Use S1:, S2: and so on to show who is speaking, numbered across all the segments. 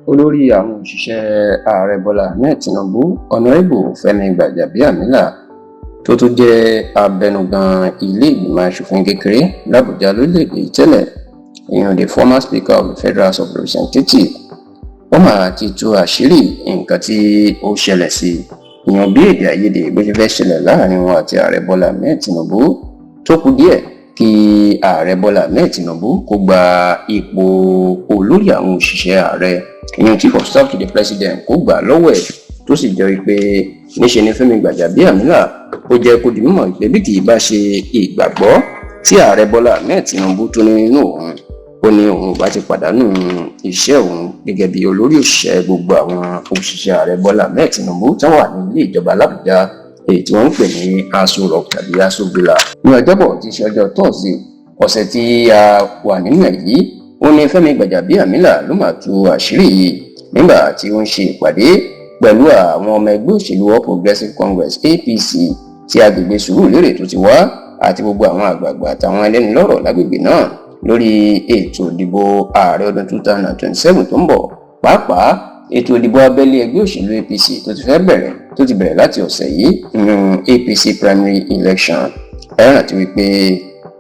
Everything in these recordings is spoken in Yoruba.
S1: olórí àwọn òṣìṣẹ́ ààrẹ Bọ́lá Ahmed Tinubu ọ̀nàrẹ́bù Fẹ́mi Gbàjàbíàmílà tó tún jẹ́ abẹnugan ilé ìgbìmọ̀ asòfin kékeré l'Àbújá lórílẹ̀‐èdè tẹ́lẹ̀ ìyẹn the former speaker of the Federal House of Representatives ó máa ti tú àṣírí nǹkan tí ó ṣẹlẹ̀ sí ìyẹn bí èdè àìyedè bó ṣe fẹ́ ṣẹlẹ̀ láàrin wọn àti ààrẹ Bọ́lá Ahmed Tinubu tó kù díẹ̀ kí ààrẹ Bọ́lá Ahmed Tinubu kó gba ipò olórí àwọn òṣìṣẹ́ ààrẹ ìyẹn chief of staff to the president kó gbà lọ́wọ́ ẹ̀ tó sì jẹ́ pé níṣe ni Fẹ́mi Gbàjàbíàmílà ó jẹ́ kó di mímọ̀ pé bí kì í bá ṣe ìgbàgbọ́ tí ààrẹ Bọ́lá Ahmed Tinubu tó ní nínú òun ó ní òun bá ti pàdánù iṣẹ́ òun gẹ́gẹ́ bí olórí òṣìṣẹ́ gbogbo àwọn òṣìṣẹ́ ààrẹ Bọ́lá Ahmed Tinubu tó wà ní ilé ìjọba l'Àbújá èyí tí wọ́n ń pè ní Aso Rock tàbí Aso Villa. Ní ọjọ́bọ̀ tí í ṣe ọjọ́ tọ́sí ọ̀sẹ̀ tí a wà nínú ẹ̀ yìí ó ní Fẹ́mi Gbàjàbíàmílà ló máa tú àṣírí yìí nígbà tí ó ń ṣe ìpàdé pẹ̀lú àwọn ọmọ ẹgbẹ́ òṣèlú All Progressives Congress APC tí agbègbè Sùúrùlérè tó ti wá àti gbogbo àwọn àgbààgbà àtàwọn ẹlẹ́nulọ́rọ̀ lágbègbè náà lórí ètò ìdìbò ààrẹ ọdún 2027 tó ń bọ̀ pàápàá ètò ìdìbò abẹ́lé ẹgbẹ́ òṣèlú APC tó ti bẹ̀rẹ̀ láti ọ̀sẹ̀ yìí nínú APC primary election ẹ rántí wípé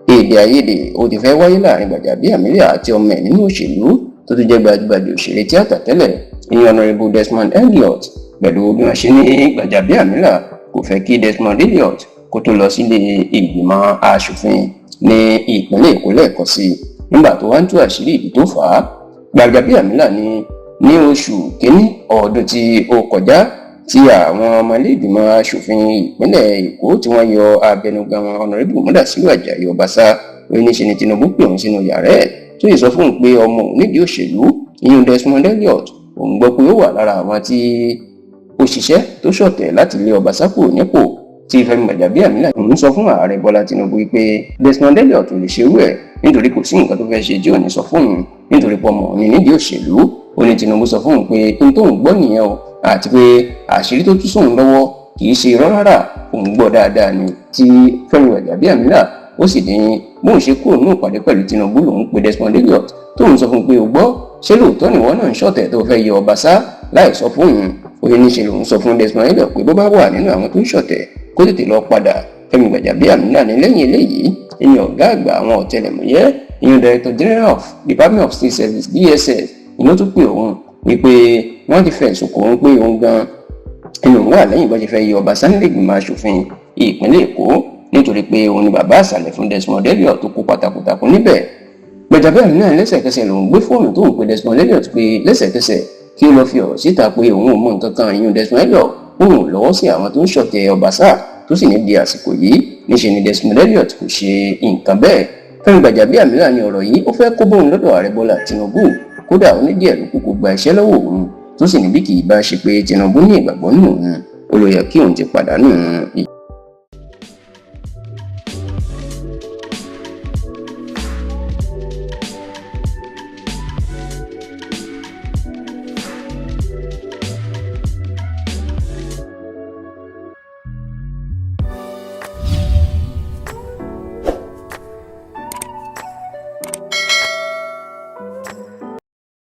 S1: èdè àìyedè ó ti fẹ́ wáyé láàrin Gbàjàbíàmílà àti ọmọ ẹ̀ nínú òṣèlú tó tún jẹ́ gbajúgbajà òṣèré tíátà tẹ́lẹ̀ ìyẹn Honourable Desmond Elliot pẹ̀lú bí wọ́n ṣe ní Gbàjàbíàmílà kò fẹ́ kí Desmond Elliot kó tó lọ sílé ìgbìmọ̀ aṣòfin ní ìpínlẹ̀ Èkó lẹ́ẹ̀kan sí nígbà tó wá ń tú àṣírí ìdí tó fà á. Gbàjàbíàmílà ní oṣù kínní ọdún tí ó kọjá tí àwọn ọmọ ilé ìgbìmọ̀ aṣòfin ìpínlẹ̀ Èkó tí wọ́n yọ abẹnugan wọn Honourable Mudasiru Ajayi Obasa oníṣẹ́ ni Tinubu pè òun sínú yàrá ẹ̀ tó yìí sọ fún un pé ọmọ òun nídìí òṣèlú ìyún Desmond Elliot òun gbọ́ pé ó wà lára àwọn tí òṣìṣẹ́ tó ṣọ̀tẹ̀ láti lé Obasa kúrò nípò tí Fẹ́mi Gbàjàbíàmílà ń sọ fún ààrẹ Bọ́lá Tinubu pé Desmond Elliot ò lè ṣerú ẹ̀ nítorí kò sí nǹkan tó fẹ́ ṣe tí ò ní sọ fún òun nítorí pé ọmọ òun nídìí òṣèlú ó ní Tinubu sọ fún òun pé n tóun gbọ́ nìyẹn o àti pé àṣírí tó tú sóun lọ́wọ́ kì í ṣe irọ́ rárá òun gbọ́ dáadáa ni tí Fẹ́mi Gbàjàbíàmílà ó sì ní bóun ṣe kúrò nínú ìpàdé pẹ̀lú Tinubu lòun pe Desmond Elliot tóun sọ fún un pé o gbọ́ ṣé lóòótọ́ nìwọ náà ń ṣọ̀tẹ̀ tó fẹ́ yọ Obasa láì sọ fún òun òye níṣe lòun sọ fún Desmond Elliot pé bó bá wà nínú àwọn tó ń ṣọ̀tẹ̀ kó tètè lọ padà. Fẹ́mi Gbàjàbíàmílà ní lẹ́yìn eléyìí ìyẹn ọ̀gá àgbà àwọn ọ̀tẹlẹ̀múyẹ́ ìyẹn Director General of Department of State Service DSS ìlú tó pè òun wípé wọ́n ti fẹ̀sùn kò ń pé òun gan ẹnu wà lẹ́yìn bó ṣe fẹ́ yọ Obasa nílé ìgbìmọ̀ aṣòfin ìpínlẹ̀ Èkó nítorí pé òun ni bàbá àṣàlẹ̀ fún Desmond Elliot tó kó pátákótákó níbẹ̀. Gbàjàbíàmílà lẹ́sẹ̀kẹsẹ̀ lòun gbé fóònù tó ń pe Desmond Elliot pé lẹ́sẹ̀kẹsẹ̀ kí ó lọ fi ọ̀rọ̀ síta pé òun ò mọ nǹkan kan ìyún Desmond Elliot òun lọ́wọ́ sí àwọn tó ń ṣọ̀tẹ̀ Obasa tó sì ní di àsìkò yìí níṣe ni Desmond Elliot kò ṣe nǹkan bẹ́ẹ̀. Fẹ́mi Gbàjàbíàmílà ní ọ̀rọ̀ yìí ó fẹ́ kó bóun lọ́dọ̀ ààrẹ Bọ́lá Tinubu kódà ó ní díẹ̀ ló kúkú gba iṣẹ́ lọ́wọ́ òun tó sì ní bí kì í bá ṣe pé Tinubu ní ìgbàgbọ́ nínú òun ó ló yẹ kí òun ti pàdánù